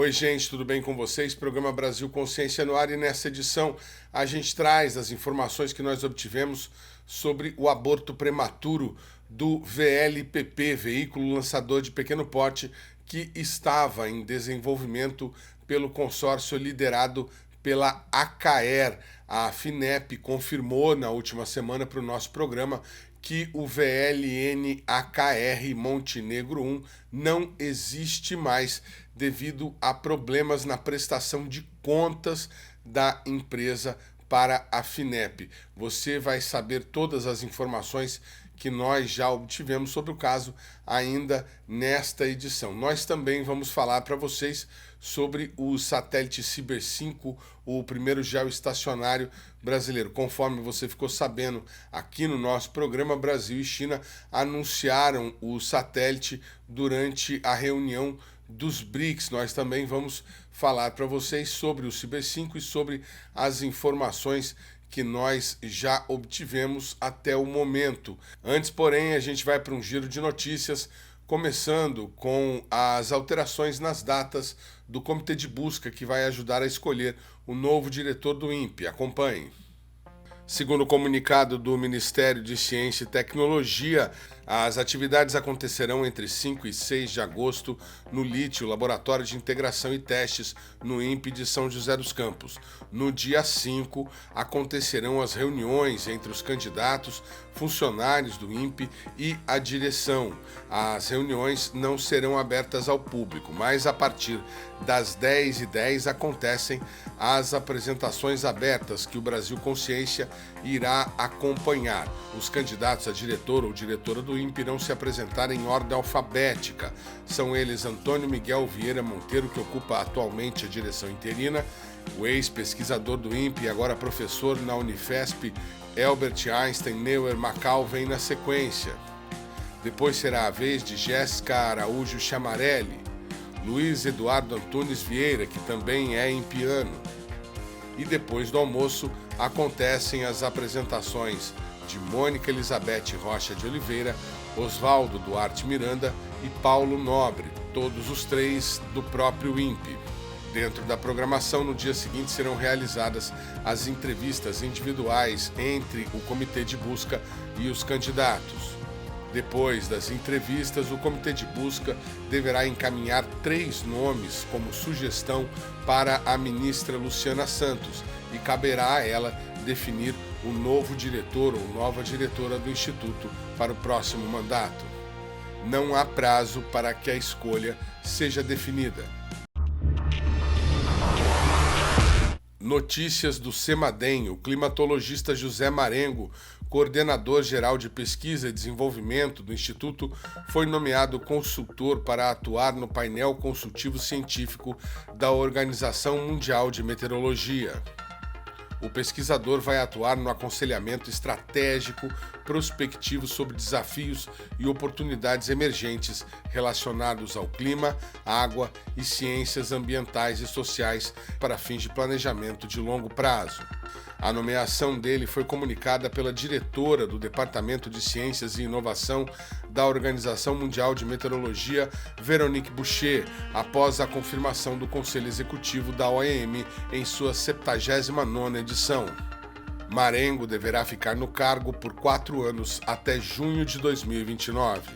Oi, gente, tudo bem com vocês? Programa Brasil Consciência no ar e nessa edição a gente traz as informações que nós obtivemos sobre o aborto prematuro do VLPP, veículo lançador de pequeno porte, que estava em desenvolvimento pelo consórcio liderado pela ACAER. A FINEP confirmou na última semana para o nosso programa que o VLN-AKR Montenegro 1 não existe mais devido a problemas na prestação de contas da empresa para a FINEP. Você vai saber todas as informações que nós já obtivemos sobre o caso ainda nesta edição. Nós também vamos falar para vocês sobre o satélite Ciber 5, o primeiro geoestacionário brasileiro. Conforme você ficou sabendo, aqui no nosso programa, Brasil e China anunciaram o satélite durante a reunião dos BRICS. Nós também vamos falar para vocês sobre o Ciber 5 e sobre as informações que nós já obtivemos até o momento. Antes, porém, a gente vai para um giro de notícias, começando com as alterações nas datas do Comitê de Busca, que vai ajudar a escolher o novo diretor do INPE. Acompanhe. Segundo o comunicado do Ministério de Ciência e Tecnologia, as atividades acontecerão entre 5 e 6 de agosto no LITE, o Laboratório de Integração e Testes, no INPE de São José dos Campos. No dia 5, acontecerão as reuniões entre os candidatos, funcionários do INPE e a direção. As reuniões não serão abertas ao público, mas a partir das 10h10 acontecem as apresentações abertas que o Brasil Consciência irá acompanhar. Os candidatos a diretor ou diretora do INPE irão se apresentar em ordem alfabética. São eles Antônio Miguel Vieira Monteiro, que ocupa atualmente a direção interina, o ex-pesquisador do INPE e agora professor na Unifesp, Albert Einstein Neuer Macau, vem na sequência. Depois será a vez de Jéssica Araújo Chamarelli, Luiz Eduardo Antunes Vieira, que também é impiano. E depois do almoço acontecem as apresentações de Mônica Elizabeth Rocha de Oliveira, Oswaldo Duarte Miranda e Paulo Nobre, todos os três do próprio INPE. Dentro da programação, no dia seguinte serão realizadas as entrevistas individuais entre o Comitê de Busca e os candidatos. Depois das entrevistas, o Comitê de Busca deverá encaminhar 3 nomes como sugestão para a ministra Luciana Santos e caberá a ela definir o novo diretor ou nova diretora do Instituto para o próximo mandato. Não há prazo para que a escolha seja definida. Notícias do CEMADEM. O climatologista José Marengo, coordenador-geral de pesquisa e desenvolvimento do Instituto, foi nomeado consultor para atuar no painel consultivo científico da Organização Mundial de Meteorologia. O pesquisador vai atuar no aconselhamento estratégico prospectivo sobre desafios e oportunidades emergentes relacionados ao clima, água e ciências ambientais e sociais para fins de planejamento de longo prazo. A nomeação dele foi comunicada pela diretora do Departamento de Ciências e Inovação da Organização Mundial de Meteorologia, Veronique Boucher, após a confirmação do Conselho Executivo da OEM em sua 79ª edição. Marengo deverá ficar no cargo por 4 anos até junho de 2029.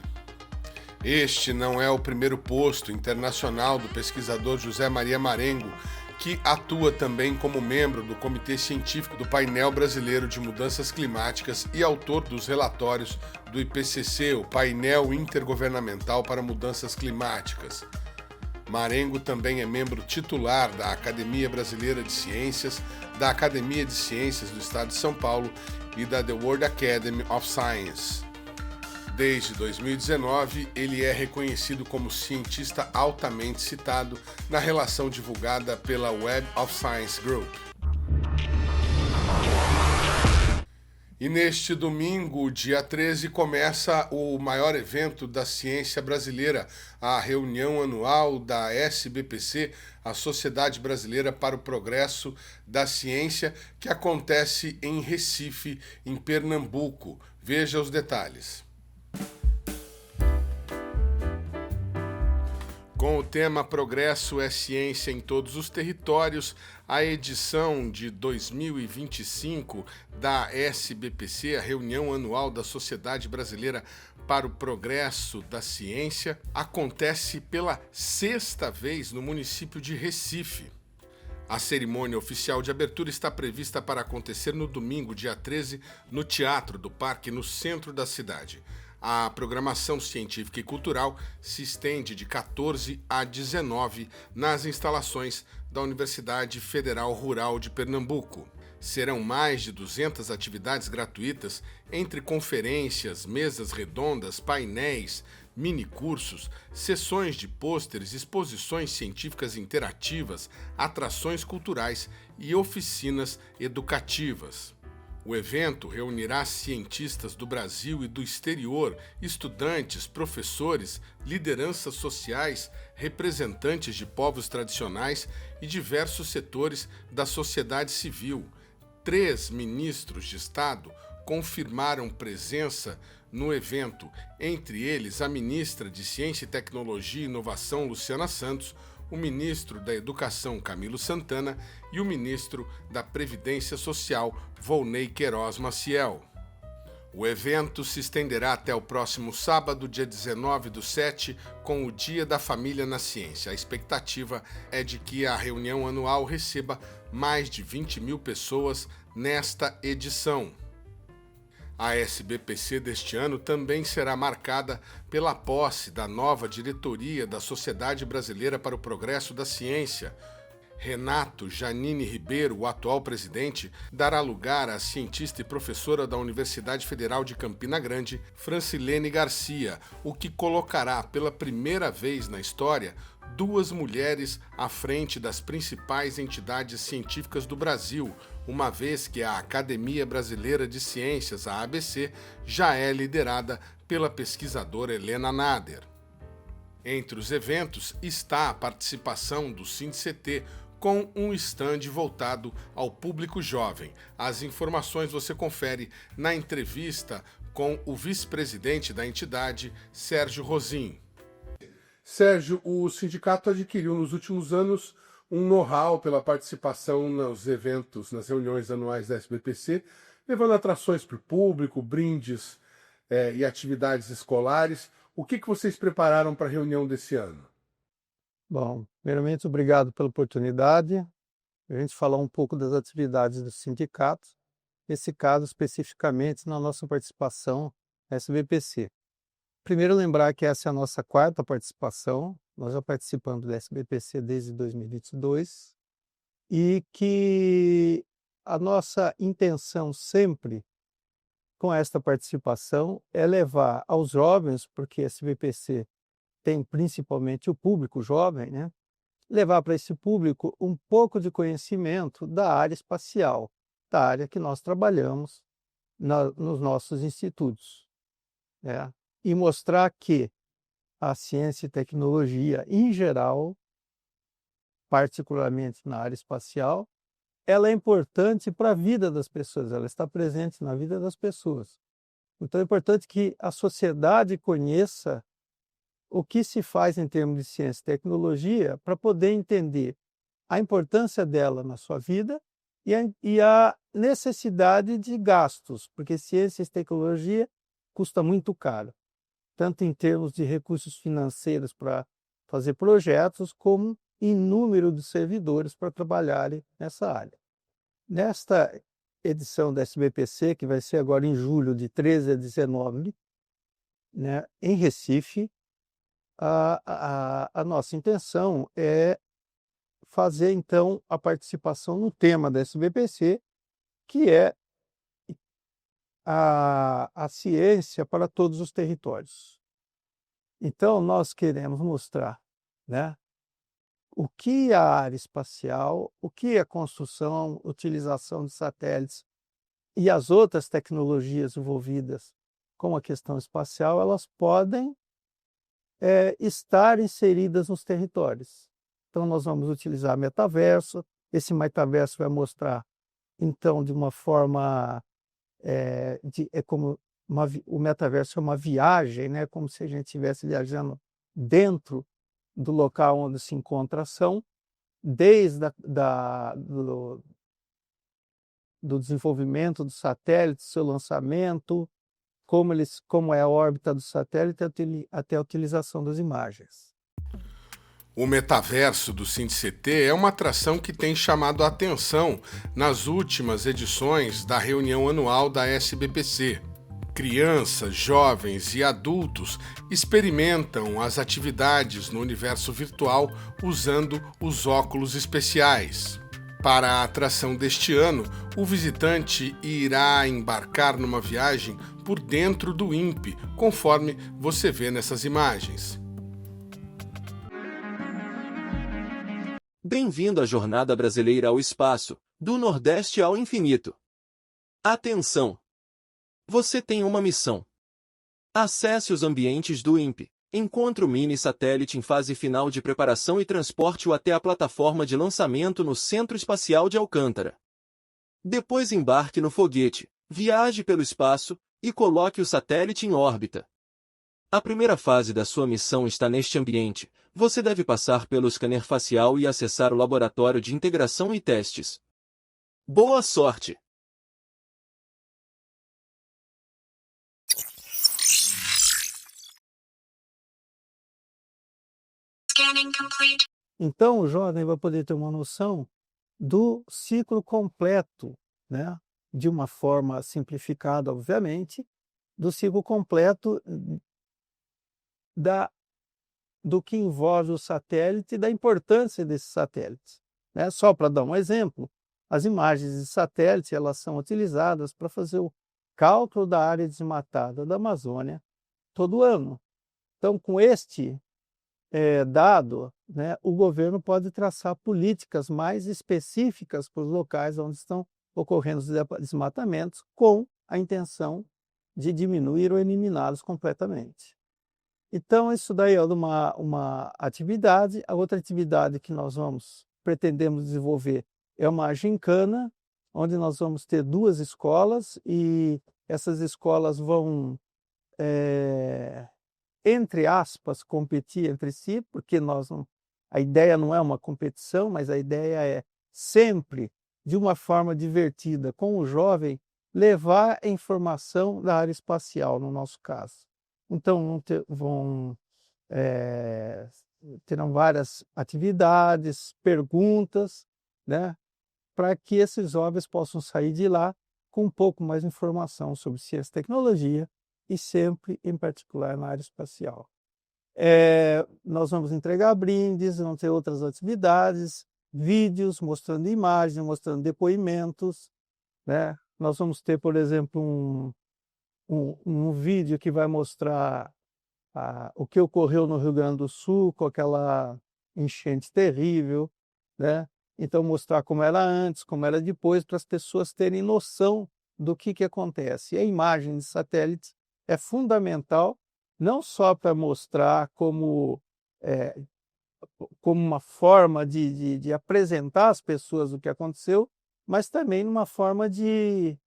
Este não é o primeiro posto internacional do pesquisador José Maria Marengo, que atua também como membro do Comitê Científico do Painel Brasileiro de Mudanças Climáticas e autor dos relatórios do IPCC, o Painel Intergovernamental para Mudanças Climáticas. Marengo também é membro titular da Academia Brasileira de Ciências, da Academia de Ciências do Estado de São Paulo e da The World Academy of Science. Desde 2019, ele é reconhecido como cientista altamente citado na relação divulgada pela Web of Science Group. E neste domingo, dia 13, começa o maior evento da ciência brasileira, a reunião anual da SBPC, a Sociedade Brasileira para o Progresso da Ciência, que acontece em Recife, em Pernambuco. Veja os detalhes. Com o tema Progresso é Ciência em Todos os Territórios, a edição de 2025 da SBPC, a reunião anual da Sociedade Brasileira para o Progresso da Ciência, acontece pela sexta vez no município de Recife. A cerimônia oficial de abertura está prevista para acontecer no domingo, dia 13, no Teatro do Parque, no centro da cidade. A programação científica e cultural se estende de 14 a 19 nas instalações da Universidade Federal Rural de Pernambuco. Serão mais de 200 atividades gratuitas, entre conferências, mesas redondas, painéis, minicursos, sessões de pôsteres, exposições científicas interativas, atrações culturais e oficinas educativas. O evento reunirá cientistas do Brasil e do exterior, estudantes, professores, lideranças sociais, representantes de povos tradicionais e diversos setores da sociedade civil. 3 ministros de Estado confirmaram presença no evento, entre eles a ministra de Ciência e Tecnologia e Inovação, Luciana Santos, o ministro da Educação, Camilo Santana, e o ministro da Previdência Social, Volney Queiroz Maciel. O evento se estenderá até o próximo sábado, dia 19/7, com o Dia da Família na Ciência. A expectativa é de que a reunião anual receba mais de 20 mil pessoas nesta edição. A SBPC deste ano também será marcada pela posse da nova diretoria da Sociedade Brasileira para o Progresso da Ciência. Renato Janine Ribeiro, o atual presidente, dará lugar à cientista e professora da Universidade Federal de Campina Grande, Francilene Garcia, o que colocará pela primeira vez na história 2 mulheres à frente das principais entidades científicas do Brasil, uma vez que a Academia Brasileira de Ciências, a ABC, já é liderada pela pesquisadora Helena Nader. Entre os eventos está a participação do SINCT, com um estande voltado ao público jovem. As informações você confere na entrevista com o vice-presidente da entidade, Sérgio Rosim. Sérgio, o sindicato adquiriu nos últimos anos um know-how pela participação nos eventos, nas reuniões anuais da SBPC, levando atrações para o público, brindes e atividades escolares. O que vocês prepararam para a reunião desse ano? Bom, primeiramente, obrigado pela oportunidade. A gente falar um pouco das atividades do sindicato, nesse caso especificamente na nossa participação na SBPC. Primeiro, lembrar que essa é a nossa 4ª participação, nós já participamos da SBPC desde 2022, e que a nossa intenção sempre com esta participação é levar aos jovens, porque a SBPC tem principalmente o público jovem, né? Levar para esse público um pouco de conhecimento da área espacial, da área que nós trabalhamos nos nossos institutos, né? E mostrar que a ciência e tecnologia, em geral, particularmente na área espacial, ela é importante para a vida das pessoas, ela está presente na vida das pessoas. Então é importante que a sociedade conheça o que se faz em termos de ciência e tecnologia para poder entender a importância dela na sua vida e a necessidade de gastos, porque ciência e tecnologia custa muito caro, tanto em termos de recursos financeiros para fazer projetos, como em número de servidores para trabalharem nessa área. Nesta edição da SBPC, que vai ser agora em julho, de 13 a 19, né, em Recife, a nossa intenção é fazer, então, a participação no tema da SBPC, que é a ciência para todos os territórios. Então, nós queremos mostrar, né, o que a área espacial, o que a construção, utilização de satélites e as outras tecnologias envolvidas com a questão espacial, elas podem estar inseridas nos territórios. Então, nós vamos utilizar metaverso. Esse metaverso vai mostrar, então, de uma forma, o metaverso é uma viagem, né? Como se a gente estivesse viajando dentro do local onde se encontra a ação, desde do desenvolvimento do satélite, seu lançamento, como é a órbita do satélite até a utilização das imagens. O metaverso do SINT-CT é uma atração que tem chamado a atenção nas últimas edições da reunião anual da SBPC. Crianças, jovens e adultos experimentam as atividades no universo virtual usando os óculos especiais. Para a atração deste ano, o visitante irá embarcar numa viagem por dentro do INPE, conforme você vê nessas imagens. Bem-vindo à Jornada Brasileira ao Espaço, do Nordeste ao Infinito. Atenção! Você tem uma missão. Acesse os ambientes do INPE, encontre o mini-satélite em fase final de preparação e transporte-o até a plataforma de lançamento no Centro Espacial de Alcântara. Depois embarque no foguete, viaje pelo espaço e coloque o satélite em órbita. A primeira fase da sua missão está neste ambiente. Você deve passar pelo scanner facial e acessar o laboratório de integração e testes. Boa sorte! Então, o jovem vai poder ter uma noção do ciclo completo, né? De uma forma simplificada, obviamente, do ciclo completo do que envolve o satélite e da importância desses satélites, né? Só para dar um exemplo, as imagens de satélite elas são utilizadas para fazer o cálculo da área desmatada da Amazônia todo ano. Então, com este dado, né, o governo pode traçar políticas mais específicas para os locais onde estão ocorrendo os desmatamentos, com a intenção de diminuir ou eliminá-los completamente. Então, isso daí é uma atividade. A outra atividade que nós pretendemos desenvolver é uma gincana, onde nós vamos ter 2 escolas e essas escolas vão entre aspas, competir entre si, porque a ideia não é uma competição, mas a ideia é sempre, de uma forma divertida, com o jovem, levar a informação da área espacial, no nosso caso. Então, terão várias atividades, perguntas, né, para que esses jovens possam sair de lá com um pouco mais de informação sobre ciência e tecnologia, e sempre, em particular, na área espacial. Nós vamos entregar brindes, vamos ter outras atividades, vídeos mostrando imagens, mostrando depoimentos, né? Nós vamos ter, por exemplo, um vídeo que vai mostrar o que ocorreu no Rio Grande do Sul com aquela enchente terrível, né? Então, mostrar como era antes, como era depois, para as pessoas terem noção do que acontece. E a imagem de satélite é fundamental, não só para mostrar como uma forma de apresentar às pessoas o que aconteceu, mas também numa forma de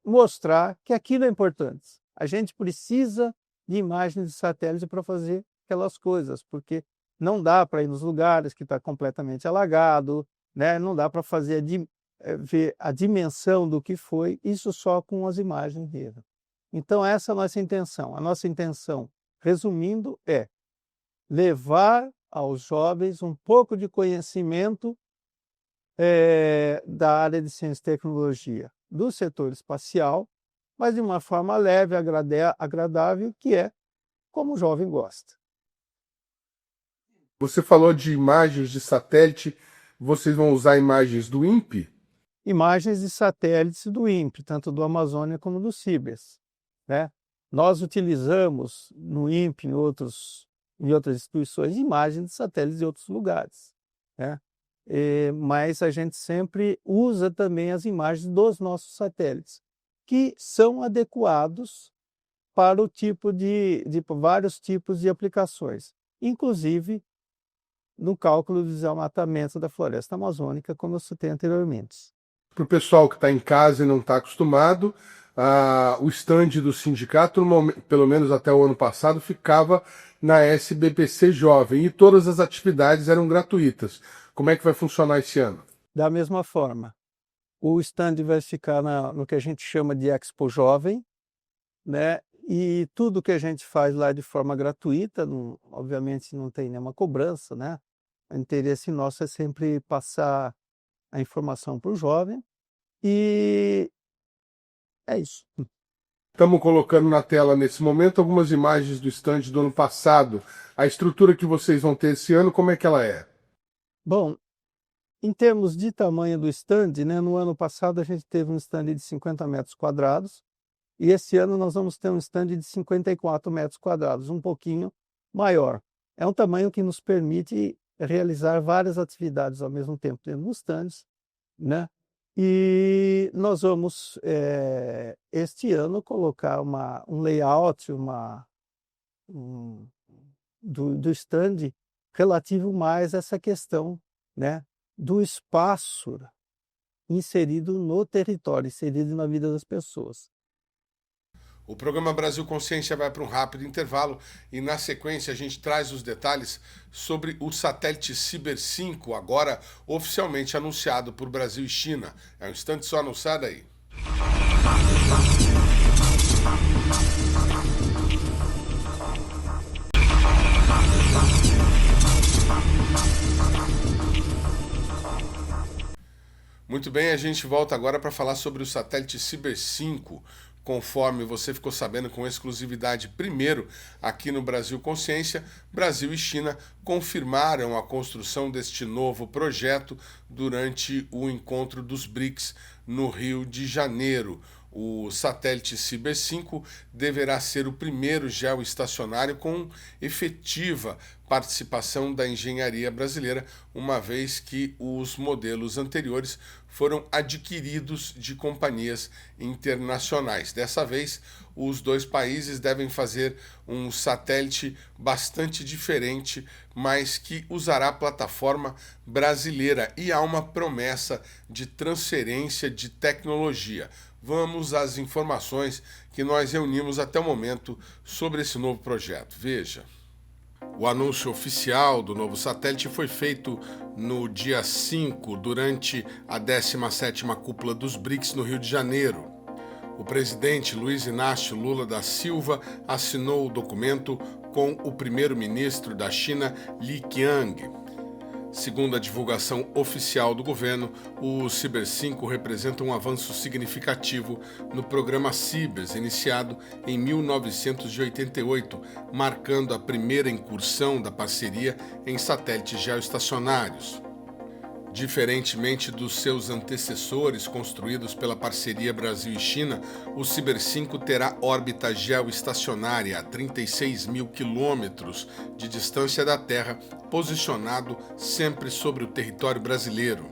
mostrar que aquilo é importante. A gente precisa de imagens de satélite para fazer aquelas coisas, porque não dá para ir nos lugares que está completamente alagado, né? Não dá para ver a dimensão do que foi, isso só com as imagens mesmo. Então, essa é a nossa intenção. A nossa intenção, resumindo, é levar aos jovens um pouco de conhecimento da área de ciência e tecnologia, do setor espacial, mas de uma forma leve, agradável, que é como o jovem gosta. Você falou de imagens de satélite, vocês vão usar imagens do INPE? Imagens de satélites do INPE, tanto do Amazônia como do CIBES, né? Nós utilizamos no INPE, em outras instituições, imagens de satélites de outros lugares, né? Mas a gente sempre usa também as imagens dos nossos satélites, que são adequados para vários tipos de aplicações, inclusive no cálculo do desmatamento da floresta amazônica, como eu citei anteriormente. Para o pessoal que está em casa e não está acostumado, o stand do sindicato, pelo menos até o ano passado, ficava na SBPC Jovem e todas as atividades eram gratuitas. Como é que vai funcionar esse ano? Da mesma forma, o stand vai ficar no que a gente chama de Expo Jovem, né? E tudo que a gente faz lá de forma gratuita, obviamente não tem nenhuma cobrança, né? O interesse nosso é sempre passar a informação para o jovem e é isso. Estamos colocando na tela nesse momento algumas imagens do stand do ano passado. A estrutura que vocês vão ter esse ano, como é que ela é? Bom, em termos de tamanho do stand, né, no ano passado a gente teve um stand de 50 metros quadrados e esse ano nós vamos ter um stand de 54 metros quadrados, um pouquinho maior. É um tamanho que nos permite realizar várias atividades ao mesmo tempo dentro dos stands, né? E nós vamos, este ano, colocar um layout do stand relativo mais a essa questão, né, do espaço inserido no território, inserido na vida das pessoas. O programa Brasil Consciência vai para um rápido intervalo e na sequência a gente traz os detalhes sobre o satélite Ciber 5, agora oficialmente anunciado por Brasil e China. É um instante só, não sai daí. Muito bem, a gente volta agora para falar sobre o satélite Ciber 5. Conforme você ficou sabendo com exclusividade primeiro aqui no Brasil Consciência, Brasil e China confirmaram a construção deste novo projeto durante o encontro dos BRICS no Rio de Janeiro. O satélite Ciber 5 deverá ser o primeiro geoestacionário com efetiva participação da engenharia brasileira, uma vez que os modelos anteriores foram adquiridos de companhias internacionais. Dessa vez, os dois países devem fazer um satélite bastante diferente, mas que usará a plataforma brasileira e há uma promessa de transferência de tecnologia. Vamos às informações que nós reunimos até o momento sobre esse novo projeto. Veja. O anúncio oficial do novo satélite foi feito no dia 5, durante a 17ª Cúpula dos BRICS no Rio de Janeiro. O presidente Luiz Inácio Lula da Silva assinou o documento com o primeiro-ministro da China, Li Qiang. Segundo a divulgação oficial do governo, o Ciber 5 representa um avanço significativo no programa Cibers, iniciado em 1988, marcando a primeira incursão da parceria em satélites geoestacionários. Diferentemente dos seus antecessores construídos pela parceria Brasil e China, o Ciber 5 terá órbita geoestacionária a 36 mil quilômetros de distância da Terra, posicionado sempre sobre o território brasileiro.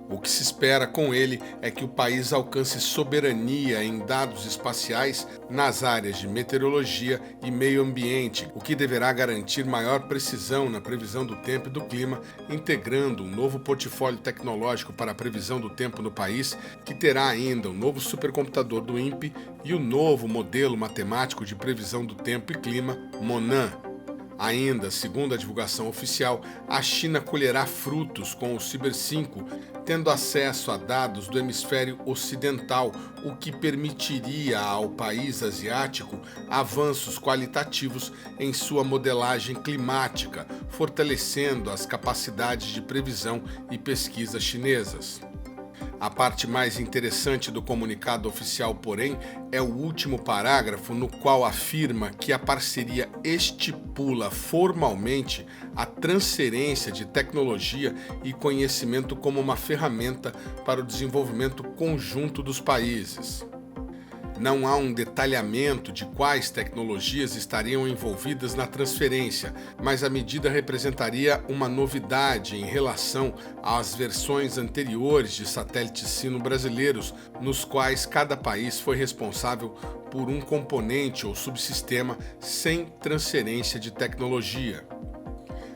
O que se espera com ele é que o país alcance soberania em dados espaciais nas áreas de meteorologia e meio ambiente, o que deverá garantir maior precisão na previsão do tempo e do clima, integrando um novo portfólio tecnológico para a previsão do tempo no país, que terá ainda o novo supercomputador do INPE e o novo modelo matemático de previsão do tempo e clima, MONAN. Ainda, segundo a divulgação oficial, a China colherá frutos com o Ciber 5, tendo acesso a dados do hemisfério ocidental, o que permitiria ao país asiático avanços qualitativos em sua modelagem climática, fortalecendo as capacidades de previsão e pesquisa chinesas. A parte mais interessante do comunicado oficial, porém, é o último parágrafo, no qual afirma que a parceria estipula formalmente a transferência de tecnologia e conhecimento como uma ferramenta para o desenvolvimento conjunto dos países. Não há um detalhamento de quais tecnologias estariam envolvidas na transferência, mas a medida representaria uma novidade em relação às versões anteriores de satélites sino-brasileiros, nos quais cada país foi responsável por um componente ou subsistema sem transferência de tecnologia.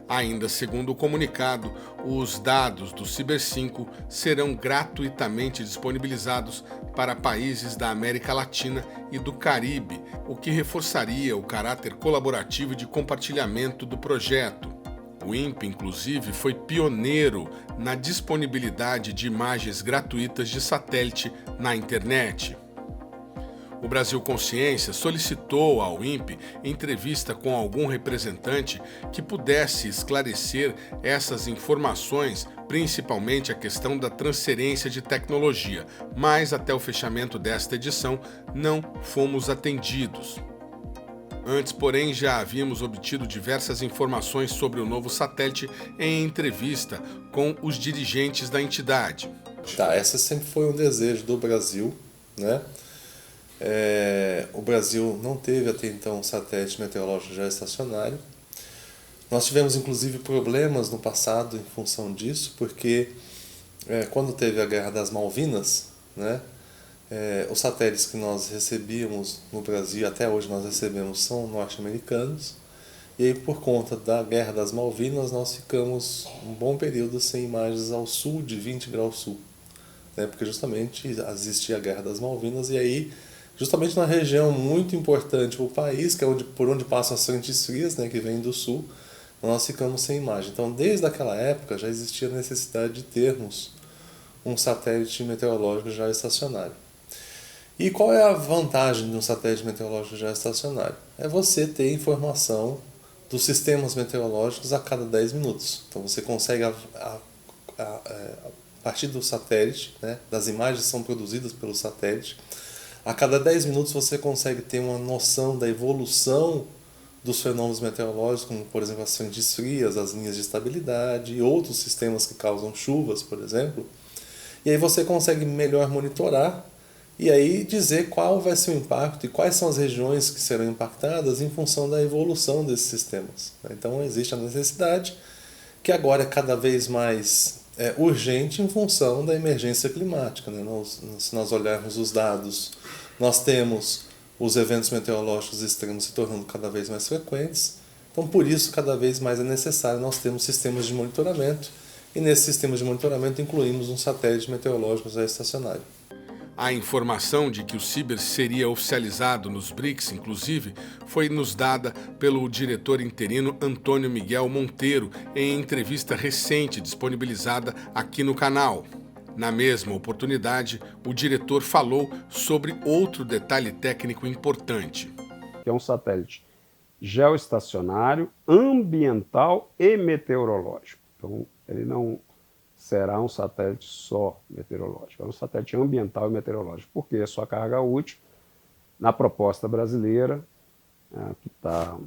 Ainda segundo o comunicado, os dados do Ciber5 serão gratuitamente disponibilizados para países da América Latina e do Caribe, o que reforçaria o caráter colaborativo e de compartilhamento do projeto. O INPE, inclusive, foi pioneiro na disponibilidade de imagens gratuitas de satélite na internet. O Brasil Consciência solicitou ao INPE entrevista com algum representante que pudesse esclarecer essas informações, principalmente a questão da transferência de tecnologia, mas até o fechamento desta edição não fomos atendidos. Antes, porém, já havíamos obtido diversas informações sobre o novo satélite em entrevista com os dirigentes da entidade. Essa sempre foi um desejo do Brasil, né? O Brasil não teve até então um satélite meteorológico geoestacionário. Nós tivemos inclusive problemas no passado em função disso, porque quando teve a Guerra das Malvinas, né, os satélites que nós recebíamos no Brasil, até hoje nós recebemos, são norte-americanos, e aí por conta da Guerra das Malvinas nós ficamos um bom período sem imagens ao sul de 20 graus sul, né, porque justamente existia a Guerra das Malvinas, e aí justamente na região muito importante do país, que é por onde passam as frentes frias, né, que vêm do sul, nós ficamos sem imagem. Então, desde aquela época já existia a necessidade de termos um satélite meteorológico geoestacionário. E qual é a vantagem de um satélite meteorológico geoestacionário? É você ter informação dos sistemas meteorológicos a cada 10 minutos. Então você consegue, a partir do satélite, né, das imagens que são produzidas pelo satélite, a cada 10 minutos você consegue ter uma noção da evolução dos fenômenos meteorológicos, como por exemplo as frentes frias, as linhas de estabilidade e outros sistemas que causam chuvas, por exemplo. E aí você consegue melhor monitorar e aí dizer qual vai ser o impacto e quais são as regiões que serão impactadas em função da evolução desses sistemas. Então existe a necessidade, que agora é cada vez mais urgente em função da emergência climática, né? Se nós olharmos os dados, nós temos os eventos meteorológicos extremos se tornando cada vez mais frequentes, então por isso cada vez mais é necessário nós termos sistemas de monitoramento, e nesses sistemas de monitoramento incluímos um satélite meteorológico geoestacionário. A informação de que o Ciber seria oficializado nos BRICS, inclusive, foi nos dada pelo diretor interino Antônio Miguel Monteiro em entrevista recente disponibilizada aqui no canal. Na mesma oportunidade, o diretor falou sobre outro detalhe técnico importante. Que é um satélite geoestacionário, ambiental e meteorológico. Então, ele não será um satélite só meteorológico, é um satélite ambiental e meteorológico, porque a sua carga útil, na proposta brasileira, que está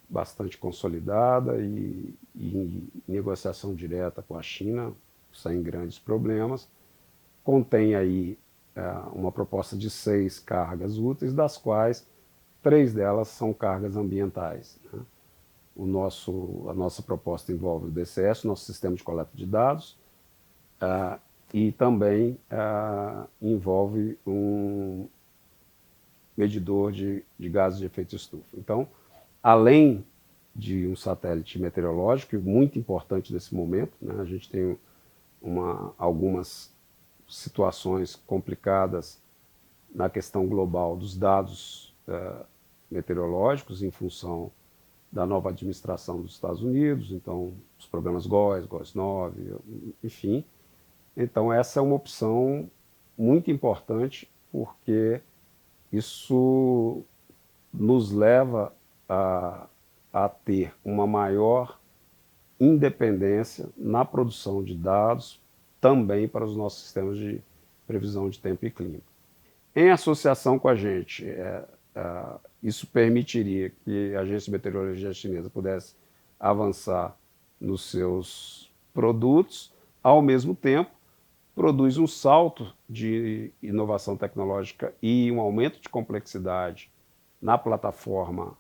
bastante consolidada e em negociação direta com a China, sem grandes problemas, contém aí uma proposta de 6 cargas úteis, das quais 3 delas são cargas ambientais, né? A nossa proposta envolve o DCS, nosso sistema de coleta de dados, e também envolve um medidor de gases de efeito estufa. Então, além de um satélite meteorológico, muito importante nesse momento, né, a gente tem algumas situações complicadas na questão global dos dados meteorológicos em função da nova administração dos Estados Unidos, então os problemas GOES 9, enfim. Então essa é uma opção muito importante, porque isso nos leva a ter uma maior independência na produção de dados, também para os nossos sistemas de previsão de tempo e clima. Em associação com a gente, isso permitiria que a Agência de Meteorologia Chinesa pudesse avançar nos seus produtos, ao mesmo tempo produz um salto de inovação tecnológica e um aumento de complexidade na plataforma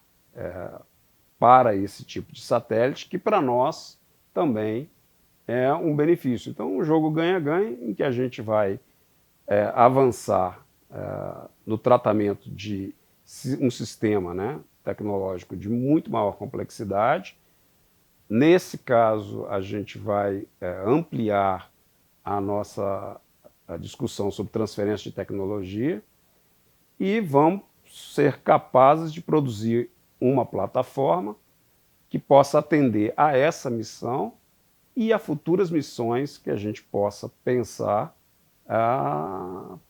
para esse tipo de satélite, que para nós também é um benefício. Então, um jogo ganha-ganha, em que a gente vai avançar no tratamento de um sistema, né, tecnológico de muito maior complexidade, Nesse caso, a gente vai ampliar a discussão sobre transferência de tecnologia e vamos ser capazes de produzir uma plataforma que possa atender a essa missão e a futuras missões que a gente possa pensar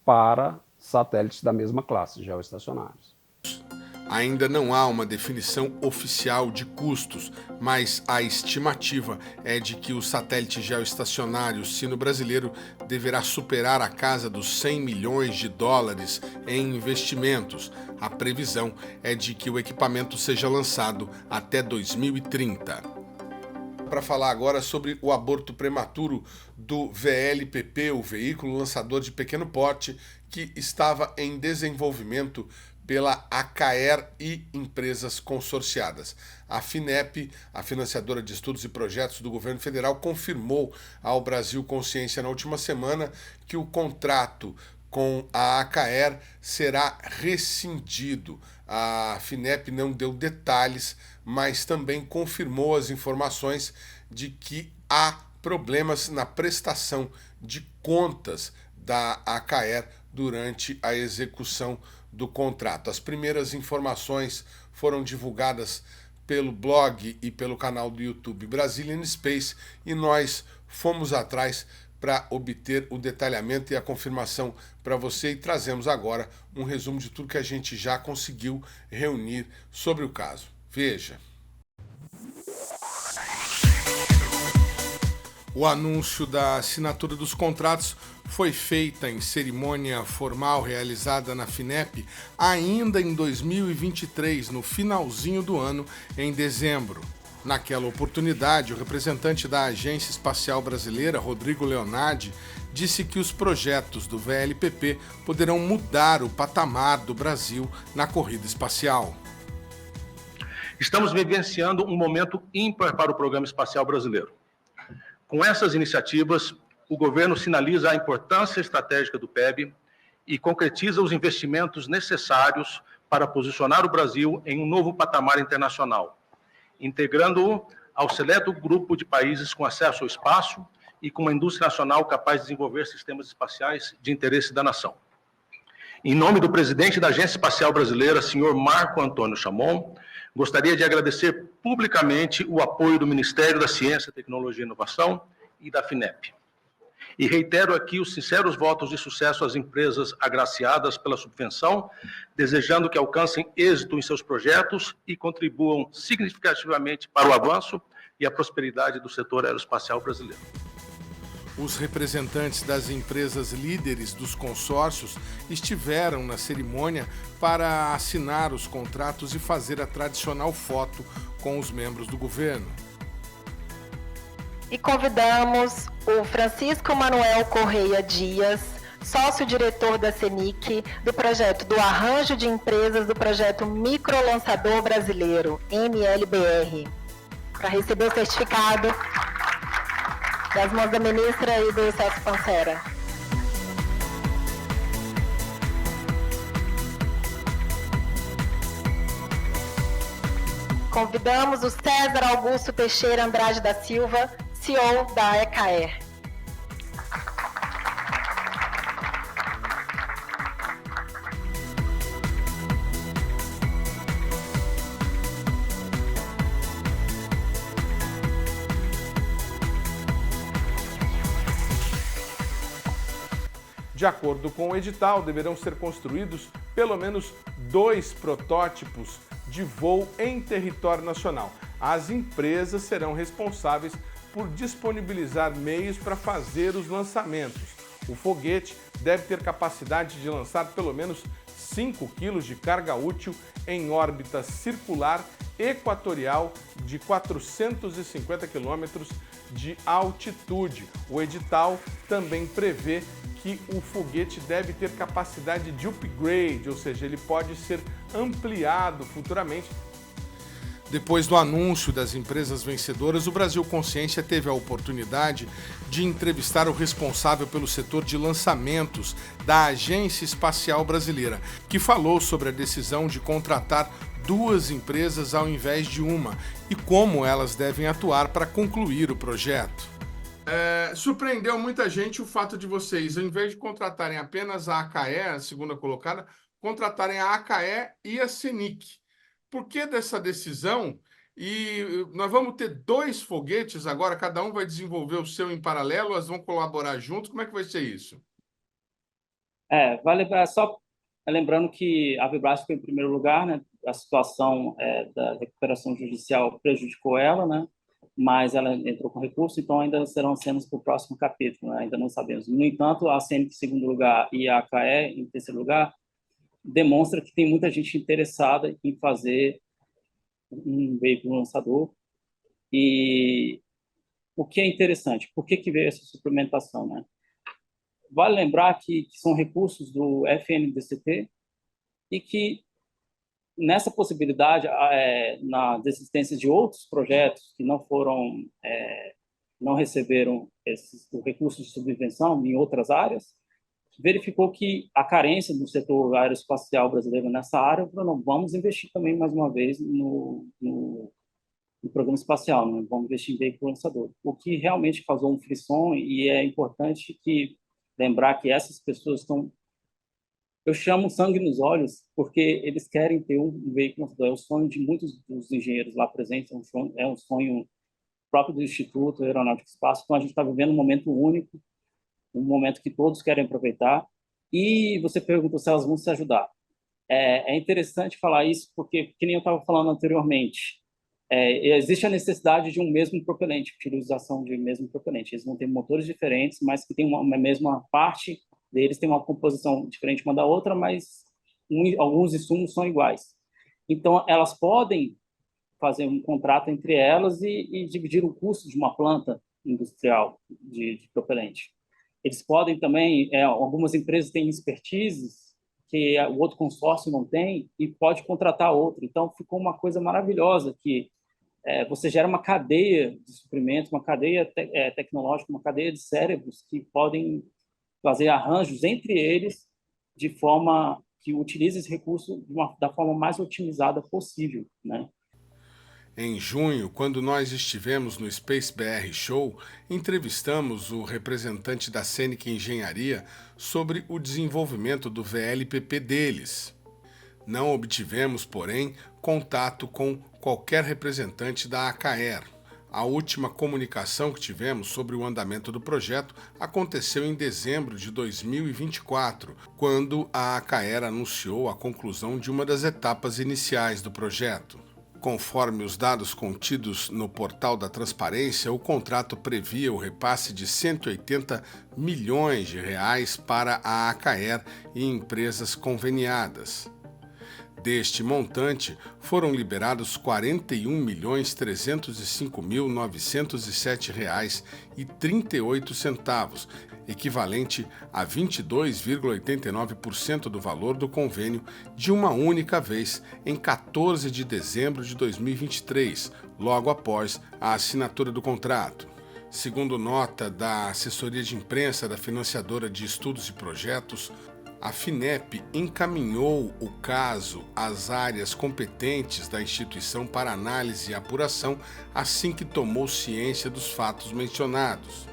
para satélites da mesma classe, geoestacionários. Ainda não há uma definição oficial de custos, mas a estimativa é de que o satélite geoestacionário sino-brasileiro deverá superar a casa dos 100 milhões de dólares em investimentos. A previsão é de que o equipamento seja lançado até 2030. Para falar agora sobre o aborto prematuro do VLPP, o veículo lançador de pequeno porte, que estava em desenvolvimento pela ACAER e empresas consorciadas. A FINEP, a financiadora de estudos e projetos do governo federal, confirmou ao Brasil Consciência na última semana que o contrato com a ACAER será rescindido. A FINEP não deu detalhes, mas também confirmou as informações de que há problemas na prestação de contas da ACAER durante a execução do contrato. As primeiras informações foram divulgadas pelo blog e pelo canal do YouTube Brazilian Space e nós fomos atrás para obter o detalhamento e a confirmação para você e trazemos agora um resumo de tudo que a gente já conseguiu reunir sobre o caso. Veja. O anúncio da assinatura dos contratos foi feita em cerimônia formal realizada na FINEP ainda em 2023, no finalzinho do ano, em dezembro. Naquela oportunidade, o representante da Agência Espacial Brasileira, Rodrigo Leonardi, disse que os projetos do VLPP poderão mudar o patamar do Brasil na corrida espacial. Estamos vivenciando um momento ímpar para o programa espacial brasileiro. Com essas iniciativas, o governo sinaliza a importância estratégica do PEB e concretiza os investimentos necessários para posicionar o Brasil em um novo patamar internacional, integrando-o ao seleto grupo de países com acesso ao espaço e com uma indústria nacional capaz de desenvolver sistemas espaciais de interesse da nação. Em nome do presidente da Agência Espacial Brasileira, senhor Marco Antônio Chamon, gostaria de agradecer publicamente o apoio do Ministério da Ciência, Tecnologia e Inovação e da FINEP. E reitero aqui os sinceros votos de sucesso às empresas agraciadas pela subvenção, desejando que alcancem êxito em seus projetos e contribuam significativamente para o avanço e a prosperidade do setor aeroespacial brasileiro. Os representantes das empresas líderes dos consórcios estiveram na cerimônia para assinar os contratos e fazer a tradicional foto com os membros do governo. E convidamos o Francisco Manuel Correia Dias, sócio-diretor da CENIC, do projeto do Arranjo de Empresas do projeto Microlançador Brasileiro, MLBR, para receber o certificado das mãos da ministra e do Celso Pancera. Convidamos o César Augusto Teixeira Andrade da Silva, CEO da ECAER. De acordo com o edital, deverão ser construídos pelo menos 2 protótipos de voo em território nacional. As empresas serão responsáveis por disponibilizar meios para fazer os lançamentos. O foguete deve ter capacidade de lançar pelo menos 5 kg de carga útil em órbita circular equatorial de 450 km de altitude. O edital também prevê que o foguete deve ter capacidade de upgrade, ou seja, ele pode ser ampliado futuramente. Depois do anúncio das empresas vencedoras, o Brasil Consciência teve a oportunidade de entrevistar o responsável pelo setor de lançamentos da Agência Espacial Brasileira, que falou sobre a decisão de contratar 2 empresas ao invés de uma e como elas devem atuar para concluir o projeto. Surpreendeu muita gente o fato de vocês, ao invés de contratarem apenas a AKE, a segunda colocada, contratarem a AKE e a CENIC. Por que dessa decisão? E nós vamos ter 2 foguetes agora, cada um vai desenvolver o seu em paralelo, elas vão colaborar juntos, como é que vai ser isso? Vale só lembrando que a Vibras ficou em primeiro lugar, né? A situação da recuperação judicial prejudicou ela, né? Mas ela entrou com recurso, então ainda serão cenas para o próximo capítulo, né? Ainda não sabemos. No entanto, a CENIC em segundo lugar e a AKE em terceiro lugar demonstra que tem muita gente interessada em fazer um veículo lançador. E o que é interessante, por que veio essa suplementação, né? Vale lembrar que são recursos do FNDCT e que nessa possibilidade, na desistência de outros projetos que não receberam esses recursos de subvenção em outras áreas, verificou que a carência do setor aeroespacial brasileiro nessa área, não, vamos investir também mais uma vez no programa espacial, né? Vamos investir em veículo lançador, o que realmente causou um frisson. E é importante lembrar que essas pessoas eu chamo sangue nos olhos, porque eles querem ter um veículo lançador. É o sonho de muitos dos engenheiros lá presentes, é um sonho próprio do Instituto Aeronáutico e Espaço. Então a gente está vivendo um momento único, um momento que todos querem aproveitar. E você perguntou se elas vão se ajudar. É interessante falar isso, porque, que nem eu estava falando anteriormente, existe a necessidade de um mesmo propelente, utilização de mesmo propelente. Eles vão ter motores diferentes, mas que tem uma mesma parte deles, tem uma composição diferente uma da outra, mas alguns insumos são iguais. Então, elas podem fazer um contrato entre elas e dividir o custo de uma planta industrial de propelente. Eles podem também, algumas empresas têm expertises que o outro consórcio não tem e pode contratar outro. Então, ficou uma coisa maravilhosa que você gera uma cadeia de suprimentos, uma cadeia tecnológica, uma cadeia de cérebros que podem fazer arranjos entre eles de forma que utilize esse recurso da forma mais otimizada possível, né? Em junho, quando nós estivemos no Space BR Show, entrevistamos o representante da CENIC Engenharia sobre o desenvolvimento do VLPP deles. Não obtivemos, porém, contato com qualquer representante da AKER. A última comunicação que tivemos sobre o andamento do projeto aconteceu em dezembro de 2024, quando a AKER anunciou a conclusão de uma das etapas iniciais do projeto. Conforme os dados contidos no portal da transparência, o contrato previa o repasse de 180 milhões de reais para a AKER e empresas conveniadas. Deste montante, foram liberados R$ 41.305.907,38, equivalente a 22,89% do valor do convênio de uma única vez, em 14 de dezembro de 2023, logo após a assinatura do contrato. Segundo nota da assessoria de imprensa da financiadora de estudos e projetos, a FINEP encaminhou o caso às áreas competentes da instituição para análise e apuração assim que tomou ciência dos fatos mencionados.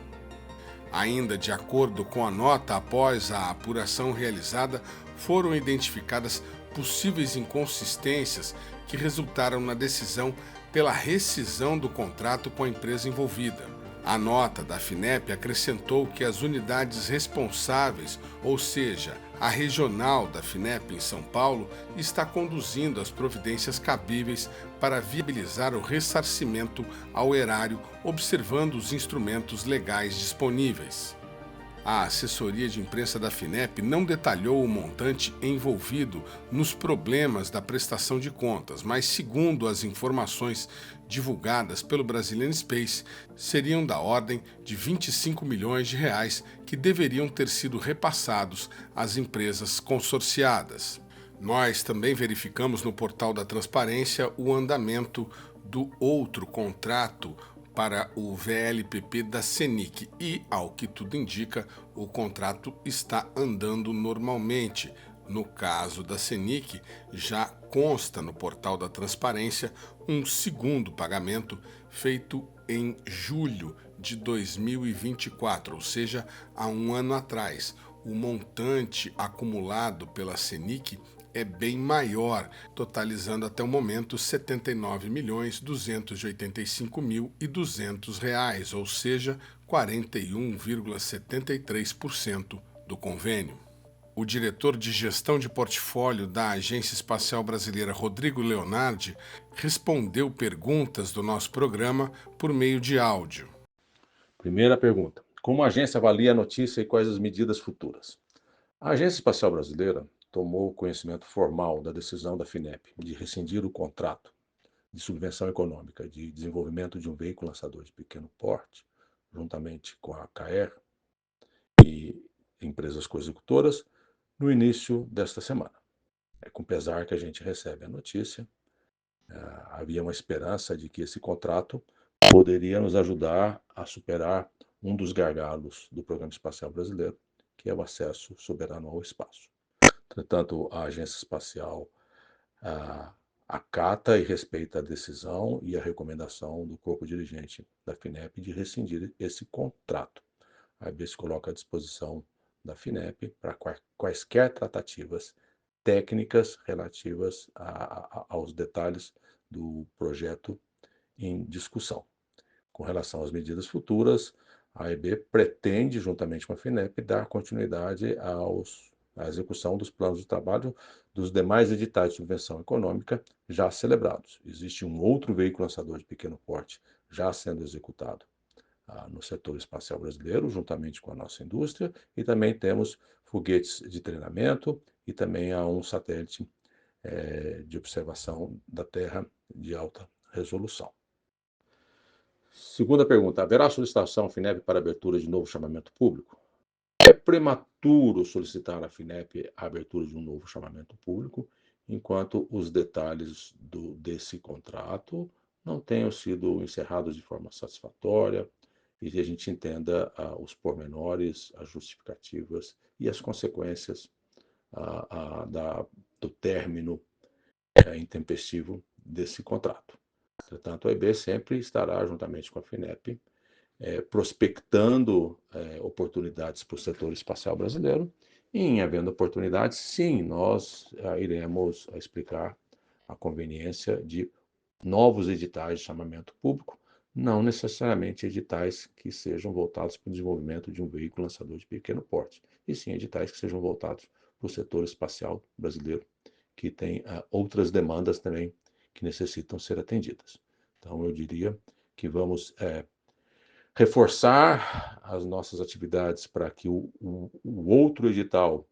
Ainda de acordo com a nota, após a apuração realizada, foram identificadas possíveis inconsistências que resultaram na decisão pela rescisão do contrato com a empresa envolvida. A nota da FINEP acrescentou que as unidades responsáveis, ou seja, a regional da FINEP em São Paulo, está conduzindo as providências cabíveis para viabilizar o ressarcimento ao erário, observando os instrumentos legais disponíveis. A assessoria de imprensa da FINEP não detalhou o montante envolvido nos problemas da prestação de contas, mas, segundo as informações divulgadas pelo Brazilian Space, seriam da ordem de 25 milhões de reais que deveriam ter sido repassados às empresas consorciadas. Nós também verificamos no portal da Transparência o andamento do outro contrato para o VLPP da Senic e, ao que tudo indica, o contrato está andando normalmente. No caso da Senic, já consta no portal da Transparência um segundo pagamento feito em julho de 2024, ou seja, há um ano atrás. O montante acumulado pela Senic é bem maior, totalizando até o momento R$ 79.285.200, ou seja, 41,73% do convênio. O diretor de gestão de portfólio da Agência Espacial Brasileira, Rodrigo Leonardi, respondeu perguntas do nosso programa por meio de áudio. Primeira pergunta: como a agência avalia a notícia e quais as medidas futuras? A Agência Espacial Brasileira tomou conhecimento formal da decisão da FINEP de rescindir o contrato de subvenção econômica de desenvolvimento de um veículo lançador de pequeno porte, juntamente com a CAER e empresas coexecutoras, no início desta semana. É com pesar que a gente recebe a notícia. Havia uma esperança de que esse contrato poderia nos ajudar a superar um dos gargalos do Programa Espacial Brasileiro, que é o acesso soberano ao espaço. Entretanto, a Agência Espacial acata e respeita a decisão e a recomendação do corpo dirigente da FINEP de rescindir esse contrato. A AEB se coloca à disposição da FINEP para quaisquer tratativas técnicas relativas aos detalhes do projeto em discussão. Com relação às medidas futuras, a AEB pretende, juntamente com a FINEP, dar continuidade à execução dos planos de trabalho dos demais editais de subvenção econômica já celebrados. Existe um outro veículo lançador de pequeno porte já sendo executado no setor espacial brasileiro, juntamente com a nossa indústria, e também temos foguetes de treinamento e também há um satélite de observação da Terra de alta resolução. Segunda pergunta: haverá solicitação à FINEP para abertura de novo chamamento público? É prematuro solicitar à FINEP a abertura de um novo chamamento público, enquanto os detalhes desse contrato não tenham sido encerrados de forma satisfatória e a gente entenda os pormenores, as justificativas e as consequências do término intempestivo desse contrato. Portanto, a AEB sempre estará, juntamente com a FINEP, prospectando oportunidades para o setor espacial brasileiro. E, em havendo oportunidades, sim, nós iremos explicar a conveniência de novos editais de chamamento público, não necessariamente editais que sejam voltados para o desenvolvimento de um veículo lançador de pequeno porte, e sim editais que sejam voltados para o setor espacial brasileiro, que tem outras demandas também que necessitam ser atendidas. Então, eu diria que vamos reforçar as nossas atividades para que o outro edital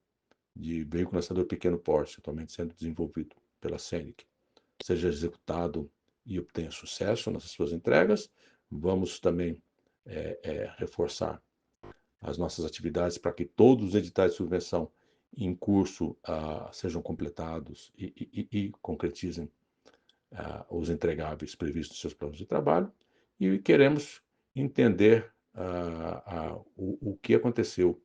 de veículo lançador pequeno porte, atualmente sendo desenvolvido pela Senic, seja executado e obtenha sucesso nas suas entregas. Vamos também reforçar as nossas atividades para que todos os editais de subvenção em curso sejam completados e concretizem os entregáveis previstos nos seus planos de trabalho, e queremos entender o que aconteceu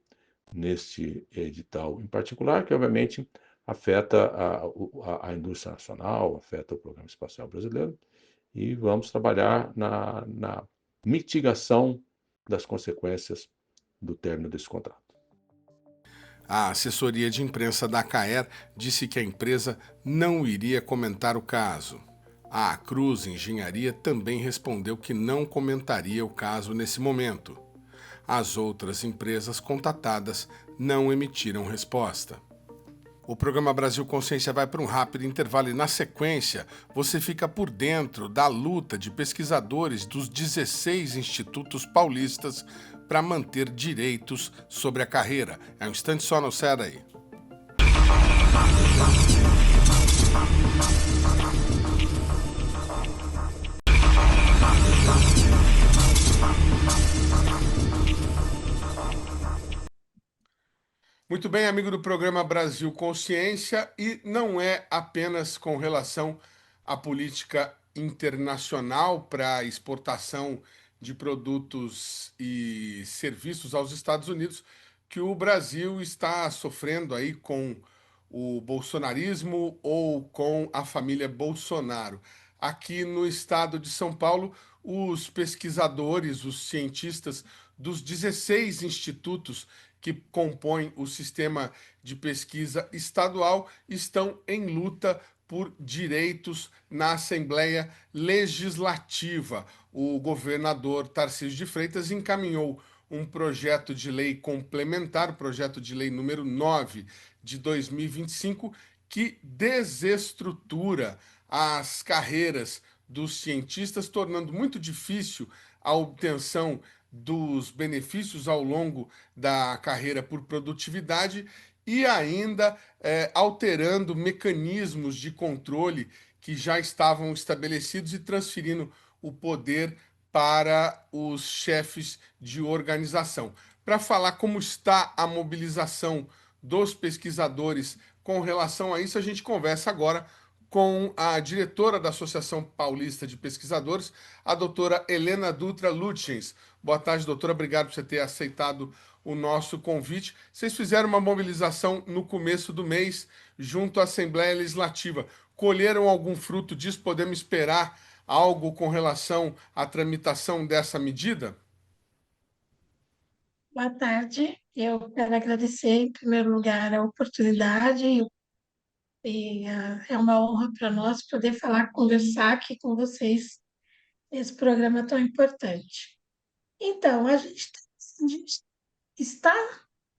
neste edital em particular, que obviamente afeta a indústria nacional, afeta o Programa Espacial Brasileiro, e vamos trabalhar na mitigação das consequências do término desse contrato. A assessoria de imprensa da CAER disse que a empresa não iria comentar o caso. A Cruz Engenharia também respondeu que não comentaria o caso nesse momento. As outras empresas contatadas não emitiram resposta. O programa Brasil Consciência vai para um rápido intervalo e, na sequência, você fica por dentro da luta de pesquisadores dos 16 institutos paulistas para manter direitos sobre a carreira. É um instante só, não sai daí. Muito Muito bem, amigo do programa Brasil Consciência, e não é apenas com relação à política internacional para exportação de produtos e serviços aos Estados Unidos que o Brasil está sofrendo aí com o bolsonarismo ou com a família Bolsonaro. Aqui no estado de São Paulo, os pesquisadores, os cientistas dos 16 institutos que compõem o sistema de pesquisa estadual estão em luta por direitos na Assembleia Legislativa. O governador Tarcísio de Freitas encaminhou um projeto de lei complementar, projeto de lei número 9 de 2025, que desestrutura as carreiras dos cientistas, tornando muito difícil a obtenção dos benefícios ao longo da carreira por produtividade e ainda alterando mecanismos de controle que já estavam estabelecidos e transferindo o poder para os chefes de organização. Para falar como está a mobilização dos pesquisadores com relação a isso, a gente conversa agora com a diretora da Associação Paulista de Pesquisadores, a doutora Helena Dutra Lutjens. Boa tarde, doutora. Obrigado por você ter aceitado o nosso convite. Vocês fizeram uma mobilização no começo do mês junto à Assembleia Legislativa. Colheram algum fruto disso? Podemos esperar algo com relação à tramitação dessa medida? Boa tarde. Eu quero agradecer, em primeiro lugar, a oportunidade é uma honra para nós poder conversar aqui com vocês nesse programa tão importante. Então, a gente está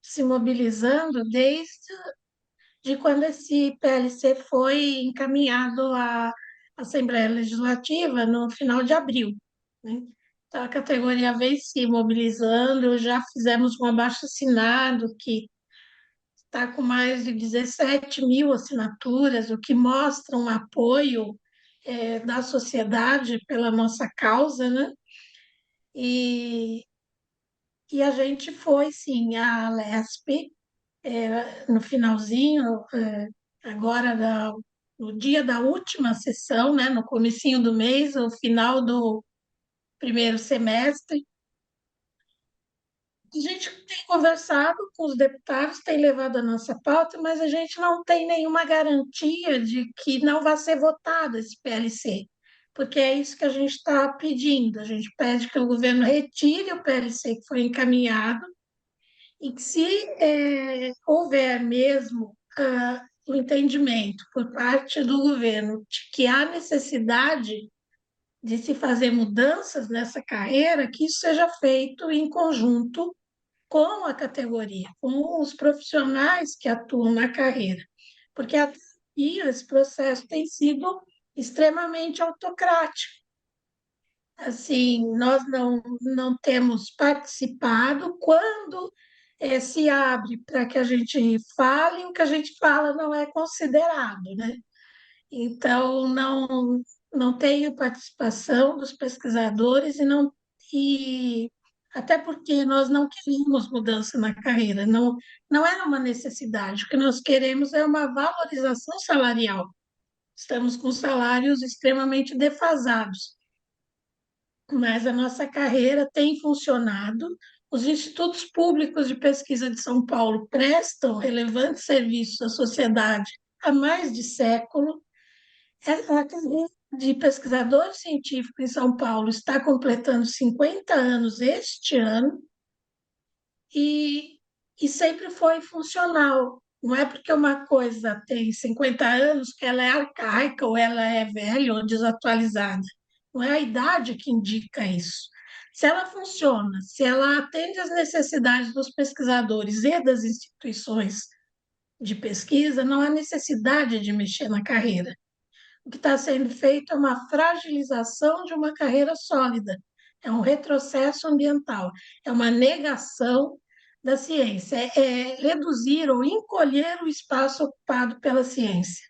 se mobilizando desde quando esse PLC foi encaminhado à Assembleia Legislativa no final de abril, né? Então, a categoria vem se mobilizando, já fizemos um abaixo-assinado que está com mais de 17 mil assinaturas, o que mostra um apoio da sociedade pela nossa causa, né? E a gente foi, sim, à Lesp, no finalzinho, agora no dia da última sessão, né, no comecinho do mês, o final do primeiro semestre. A gente tem conversado com os deputados, tem levado a nossa pauta, mas a gente não tem nenhuma garantia de que não vai ser votado esse PLC, porque é isso que a gente está pedindo. A gente pede que o governo retire o PLC que foi encaminhado e que, se houver mesmo o entendimento por parte do governo de que há necessidade de se fazer mudanças nessa carreira, que isso seja feito em conjunto com a categoria, com os profissionais que atuam na carreira, porque até aqui esse processo tem sido extremamente autocrático. Assim, nós não temos participado quando se abre para que a gente fale, o que a gente fala não é considerado, né? Então, não tenho participação dos pesquisadores e até porque nós não queríamos mudança na carreira, não era uma necessidade. O que nós queremos é uma valorização salarial. Estamos com salários extremamente defasados, mas a nossa carreira tem funcionado. Os institutos públicos de pesquisa de São Paulo prestam relevantes serviços à sociedade há mais de século. A carreira de pesquisador científico em São Paulo está completando 50 anos este ano e sempre foi funcional. Não é porque uma coisa tem 50 anos que ela é arcaica, ou ela é velha ou desatualizada. Não é a idade que indica isso. Se ela funciona, se ela atende às necessidades dos pesquisadores e das instituições de pesquisa, não há necessidade de mexer na carreira. O que está sendo feito é uma fragilização de uma carreira sólida, é um retrocesso ambiental, é uma negação da ciência, é reduzir ou encolher o espaço ocupado pela ciência.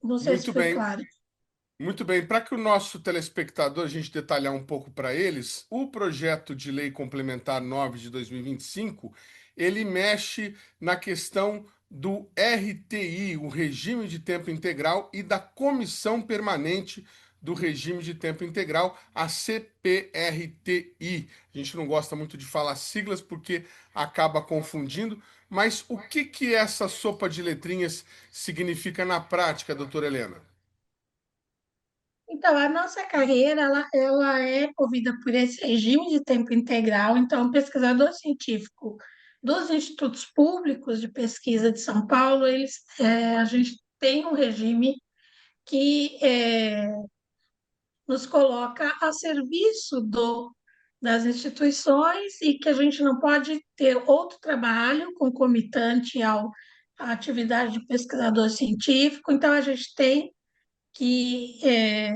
Não sei se Muito foi bem. claro. Muito bem, para que o nosso telespectador, a gente detalhar um pouco para eles, o projeto de lei complementar 9 de 2025, ele mexe na questão do RTI, o regime de tempo integral, e da comissão permanente do regime de tempo integral, a CPRTI. A gente não gosta muito de falar siglas porque acaba confundindo, mas o que essa sopa de letrinhas significa na prática, doutora Helena? Então, a nossa carreira, ela é movida por esse regime de tempo integral. Então, o pesquisador científico dos institutos públicos de pesquisa de São Paulo, a gente tem um regime que nos coloca a serviço das instituições e que a gente não pode ter outro trabalho concomitante à atividade de pesquisador científico. Então, a gente tem que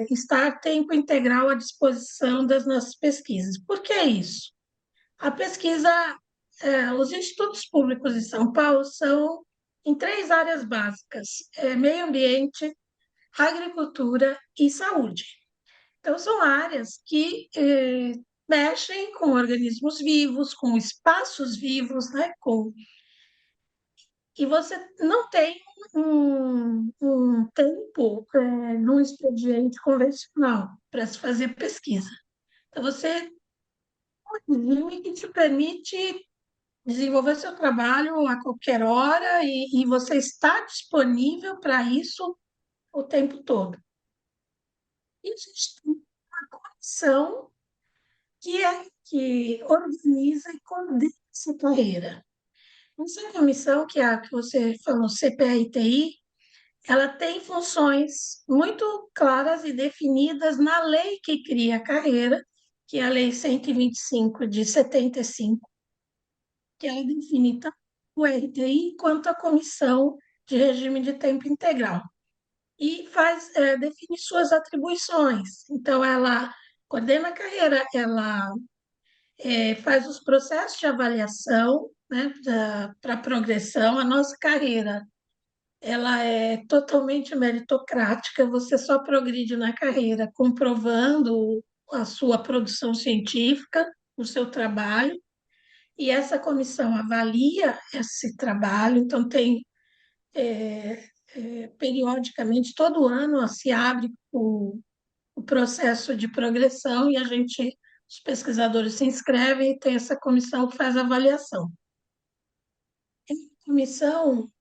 estar tempo integral à disposição das nossas pesquisas. Por que isso? A pesquisa, os institutos públicos de São Paulo são em 3 áreas básicas: meio ambiente, agricultura e saúde. Então, são áreas que mexem com organismos vivos, com espaços vivos, né? E você não tem um tempo num expediente convencional para se fazer pesquisa. Então, você tem um regime que te permite desenvolver seu trabalho a qualquer hora e você está disponível para isso o tempo todo. E a gente tem uma comissão que organiza e coordena essa carreira. Essa comissão, que é a que você falou, CPRTI, ela tem funções muito claras e definidas na lei que cria a carreira, que é a Lei 125 de 75, que ela define tanto o RTI quanto a comissão de regime de tempo integral. E define suas atribuições. Então, ela coordena a carreira, ela faz os processos de avaliação, né, para progressão. A nossa carreira ela é totalmente meritocrática, você só progride na carreira comprovando a sua produção científica, o seu trabalho, e essa comissão avalia esse trabalho. Então, periodicamente, todo ano, se abre o processo de progressão e os pesquisadores se inscrevem e tem essa comissão que faz a avaliação. Essa comissão,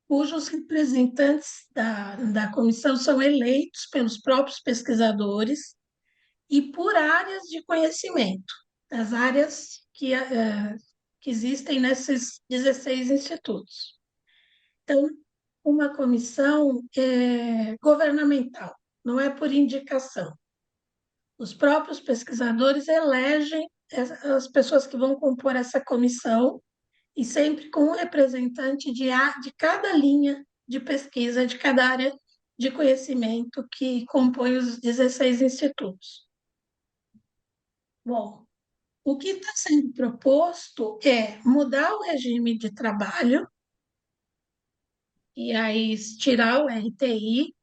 cujos representantes da comissão são eleitos pelos próprios pesquisadores e por áreas de conhecimento, as áreas que existem nesses 16 institutos. Então, uma comissão governamental, não é por indicação. Os próprios pesquisadores elegem as pessoas que vão compor essa comissão, e sempre com um representante de cada linha de pesquisa, de cada área de conhecimento que compõe os 16 institutos. Bom, o que está sendo proposto é mudar o regime de trabalho, e aí tirar o RTI,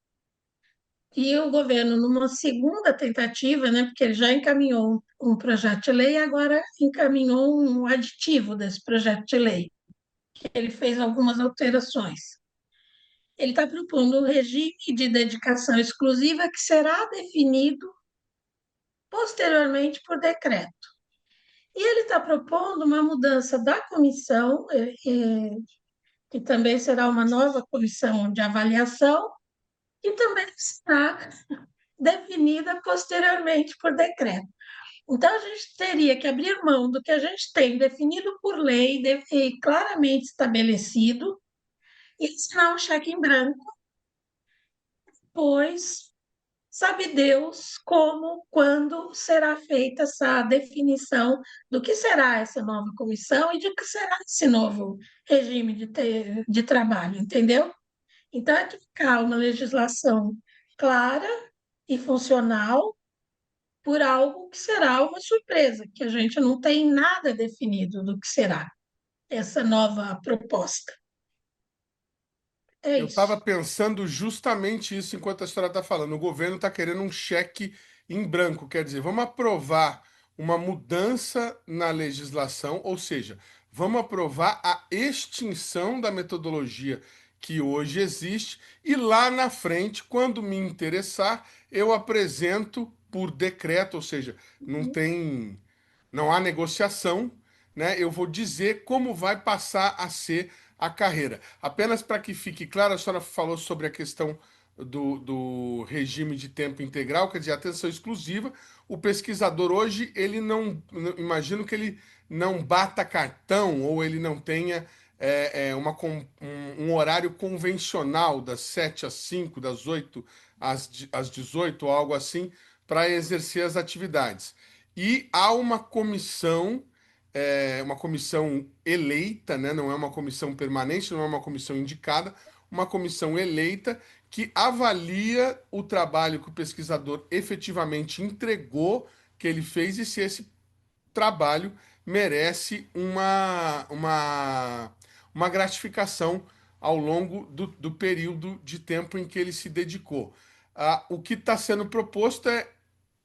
e o governo, numa segunda tentativa, né, porque ele já encaminhou um projeto de lei, agora encaminhou um aditivo desse projeto de lei, que ele fez algumas alterações. Ele está propondo um regime de dedicação exclusiva que será definido posteriormente por decreto. E ele está propondo uma mudança da comissão, que também será uma nova comissão de avaliação, e também será definida posteriormente por decreto. Então, a gente teria que abrir mão do que a gente tem definido por lei e claramente estabelecido e assinar um cheque em branco, pois sabe Deus como, quando será feita essa definição do que será essa nova comissão e de que será esse novo regime de trabalho, entendeu? Então, é trocar uma legislação clara e funcional por algo que será uma surpresa, que a gente não tem nada definido do que será essa nova proposta. É Eu isso. estava pensando justamente isso enquanto a senhora está falando. O governo está querendo um cheque em branco, quer dizer, vamos aprovar uma mudança na legislação, ou seja, vamos aprovar a extinção da metodologia que hoje existe e lá na frente, quando me interessar, eu apresento por decreto, ou seja, não há negociação, né? Eu vou dizer como vai passar a ser a carreira. Apenas para que fique claro, a senhora falou sobre a questão do regime de tempo integral, quer dizer, atenção exclusiva. O pesquisador hoje, ele imagino que ele não bata cartão ou ele não tenha um horário convencional das 7 às 5, das 8 às 18, ou algo assim, para exercer as atividades. E há uma comissão eleita, né? Não é uma comissão permanente, não é uma comissão indicada, uma comissão eleita que avalia o trabalho que o pesquisador efetivamente entregou, que ele fez, e se esse trabalho merece uma gratificação ao longo do período de tempo em que ele se dedicou. O que está sendo proposto é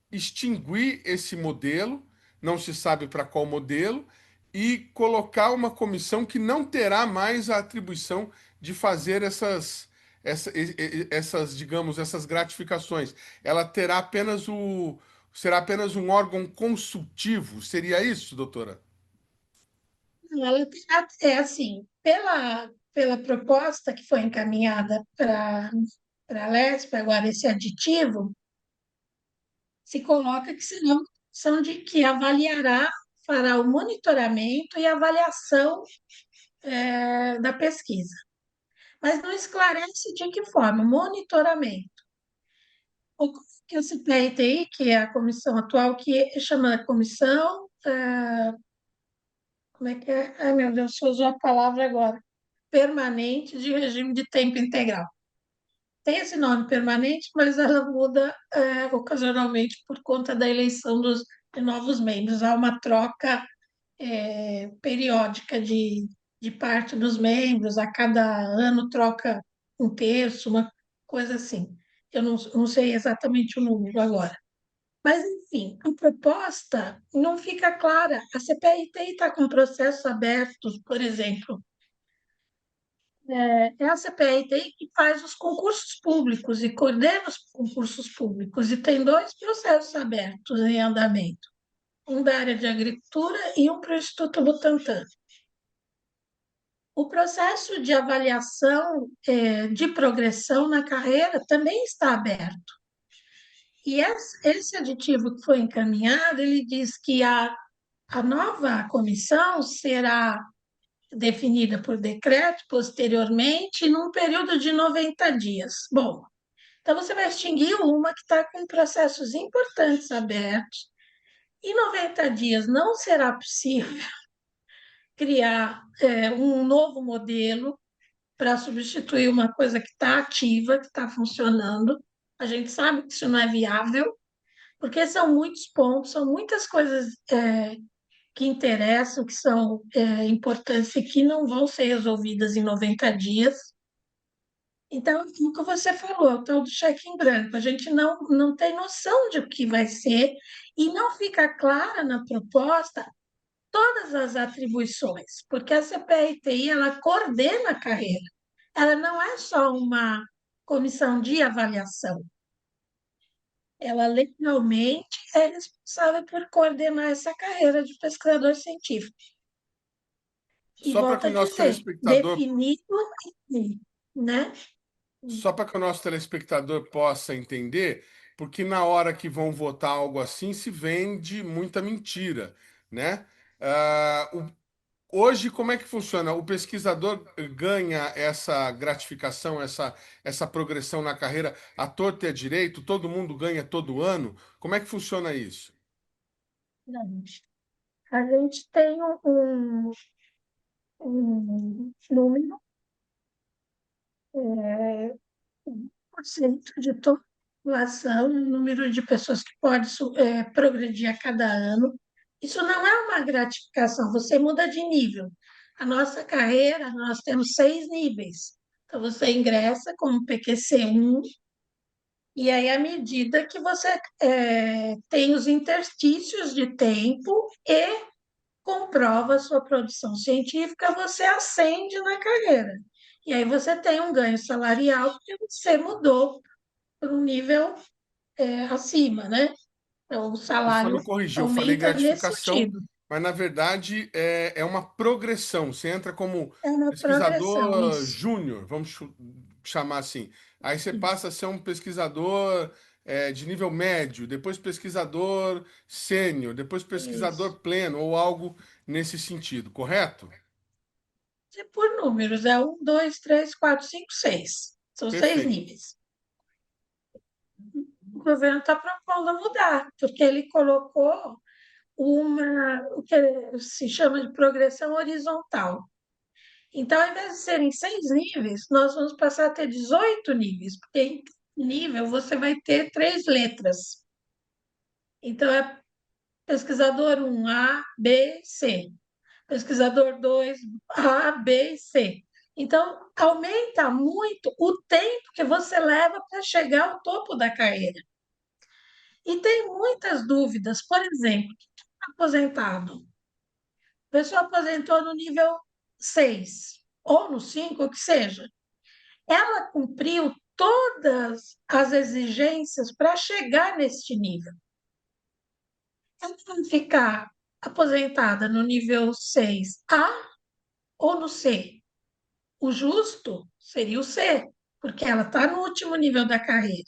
extinguir esse modelo, não se sabe para qual modelo, e colocar uma comissão que não terá mais a atribuição de fazer digamos, essas gratificações. Ela terá será apenas um órgão consultivo. Seria isso, doutora? Ela é assim, pela proposta que foi encaminhada para a LESP, agora esse aditivo, se coloca que será uma comissão que avaliará, fará o monitoramento e avaliação da pesquisa. Mas não esclarece de que forma, monitoramento. O que a CPI-TI, que é a comissão atual, que chama a comissão, como é que é? Ai, meu Deus, você usou a palavra agora. Permanente de regime de tempo integral. Tem esse nome permanente, mas ela muda ocasionalmente por conta da eleição de novos membros. Há uma troca periódica de parte dos membros, a cada ano troca um terço, uma coisa assim. Eu não sei exatamente o número agora. Mas, enfim, a proposta não fica clara. A CPI-TI está com processos abertos, por exemplo. É a CPI-TI que faz os concursos públicos e coordena os concursos públicos, e tem 2 processos abertos em andamento, um da área de agricultura e um para o Instituto Butantan. O processo de avaliação de progressão na carreira também está aberto. E esse aditivo que foi encaminhado, ele diz que a nova comissão será definida por decreto posteriormente, num período de 90 dias. Bom, então você vai extinguir uma que está com processos importantes abertos. Em 90 dias não será possível criar um novo modelo para substituir uma coisa que está ativa, que está funcionando. A gente sabe que isso não é viável, porque são muitos pontos, são muitas coisas que interessam, que são importantes e que não vão ser resolvidas em 90 dias. Então, o que você falou, o tal do cheque em branco, a gente não tem noção de o que vai ser e não fica clara na proposta todas as atribuições, porque a CPI-TI, ela coordena a carreira, ela não é só uma comissão de avaliação, ela legalmente é responsável por coordenar essa carreira de pesquisador científico. E Só para volto que o a nosso dizer, telespectador, definido, né? só para que o nosso telespectador possa entender, porque na hora que vão votar algo assim, se vende muita mentira, né? Hoje, como é que funciona? O pesquisador ganha essa gratificação, essa progressão na carreira à torta e à direito? Todo mundo ganha todo ano? Como é que funciona isso? Não. A gente tem um número, 1% de toda a população, um número de pessoas que pode progredir a cada ano. Isso não é uma gratificação, você muda de nível. A nossa carreira, nós temos 6 níveis. Então, você ingressa como PQC1, e aí, à medida que você tem os interstícios de tempo e comprova a sua produção científica, você ascende na carreira. E aí você tem um ganho salarial porque você mudou para um nível acima, né? Então, o Você só me salário corrigiu, eu falei aumenta nesse gratificação, sentido. mas na verdade é uma progressão. Você entra como É uma progressão, pesquisador isso. júnior, vamos chamar assim. Aí você passa a ser um pesquisador de nível médio, depois pesquisador sênior, depois Isso. pesquisador pleno, ou algo nesse sentido, correto? E por números, é um, dois, três, quatro, cinco, seis. São seis Perfeito. níveis. O governo está propondo mudar, porque ele colocou o que se chama de progressão horizontal. Então, ao invés de serem 6 níveis, nós vamos passar a ter 18 níveis, porque em cada nível você vai ter 3 letras. Então, é pesquisador 1, A, B, C. Pesquisador 2, A, B e C. Então, aumenta muito o tempo que você leva para chegar ao topo da carreira. E tem muitas dúvidas. Por exemplo, aposentado. A pessoa aposentou no nível 6 ou no 5, o que seja. Ela cumpriu todas as exigências para chegar neste nível. Ela vai ficar aposentada no nível 6A ou no C. O justo seria o C, porque ela está no último nível da carreira.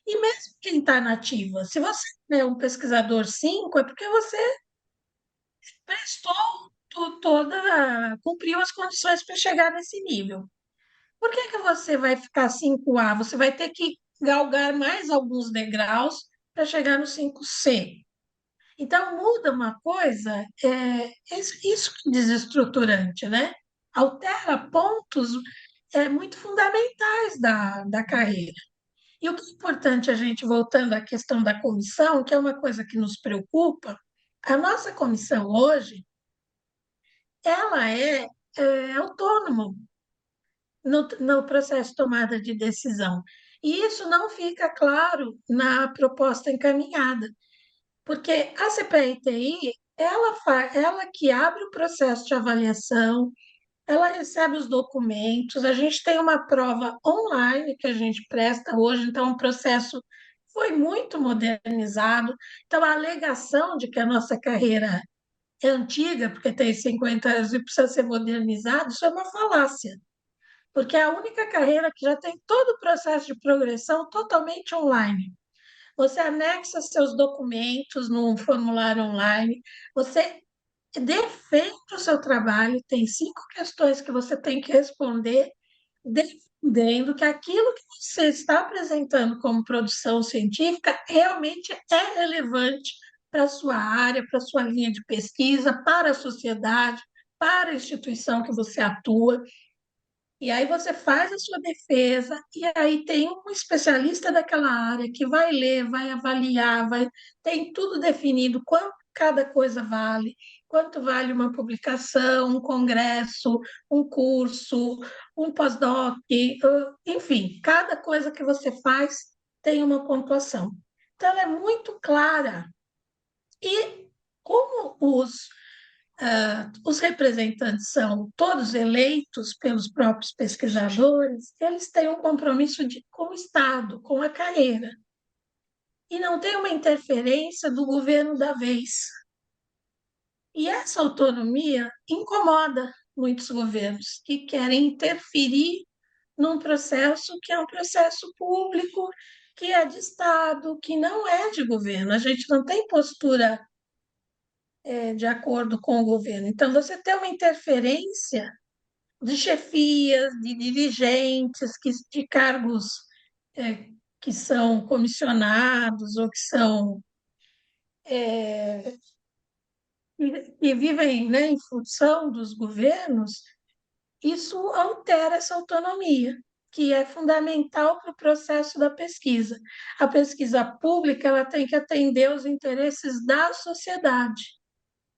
E mesmo quem está nativa, se você é um pesquisador 5, é porque você prestou cumpriu as condições para chegar nesse nível. Por que você vai ficar 5A? Você vai ter que galgar mais alguns degraus para chegar no 5C. Então, muda uma coisa, isso que é desestruturante, né? Altera pontos muito fundamentais da carreira. E o que é importante a gente, voltando à questão da comissão, que é uma coisa que nos preocupa, a nossa comissão hoje, ela é autônoma no processo de tomada de decisão. E isso não fica claro na proposta encaminhada, porque a CPI-TI, ela que abre o processo de avaliação, ela recebe os documentos, a gente tem uma prova online que a gente presta hoje, então o processo foi muito modernizado. Então, a alegação de que a nossa carreira é antiga, porque tem 50 anos e precisa ser modernizado, isso é uma falácia, porque é a única carreira que já tem todo o processo de progressão totalmente online. Você anexa seus documentos num formulário online, você defende o seu trabalho, tem 5 questões que você tem que responder, defendendo que aquilo que você está apresentando como produção científica realmente é relevante para a sua área, para a sua linha de pesquisa, para a sociedade, para a instituição que você atua. E aí você faz a sua defesa, e aí tem um especialista daquela área que vai ler, vai avaliar, tem tudo definido, quanto cada coisa vale, quanto vale uma publicação, um congresso, um curso, um pós-doc, enfim, cada coisa que você faz tem uma pontuação. Então, ela é muito clara. E como os representantes são todos eleitos pelos próprios pesquisadores, eles têm um compromisso com o Estado, com a carreira, e não tem uma interferência do governo da vez. E essa autonomia incomoda muitos governos que querem interferir num processo que é um processo público, que é de Estado, que não é de governo. A gente não tem postura de acordo com o governo. Então, você tem uma interferência de chefias, de dirigentes, de cargos que são comissionados ou que são que vivem, né, em função dos governos, isso altera essa autonomia, que é fundamental para o processo da pesquisa. A pesquisa pública ela tem que atender aos interesses da sociedade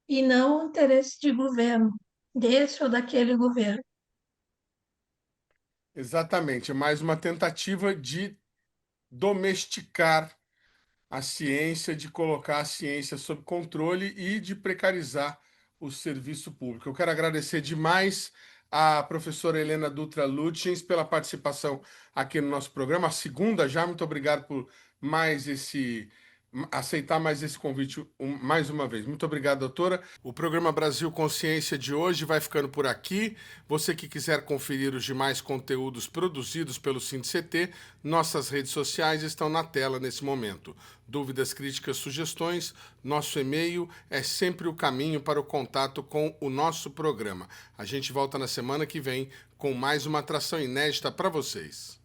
e não ao interesse de governo, desse ou daquele governo. Exatamente, é mais uma tentativa de domesticar a ciência, de colocar a ciência sob controle e de precarizar o serviço público. Eu quero agradecer demais a professora Helena Dutra Lutjens pela participação aqui no nosso programa, a segunda já. Muito obrigado por aceitar mais esse convite mais uma vez. Muito obrigado, doutora. O programa Brasil Consciência de hoje vai ficando por aqui. Você que quiser conferir os demais conteúdos produzidos pelo SINDCT, nossas redes sociais estão na tela nesse momento. Dúvidas, críticas, sugestões, nosso e-mail é sempre o caminho para o contato com o nosso programa. A gente volta na semana que vem com mais uma atração inédita para vocês.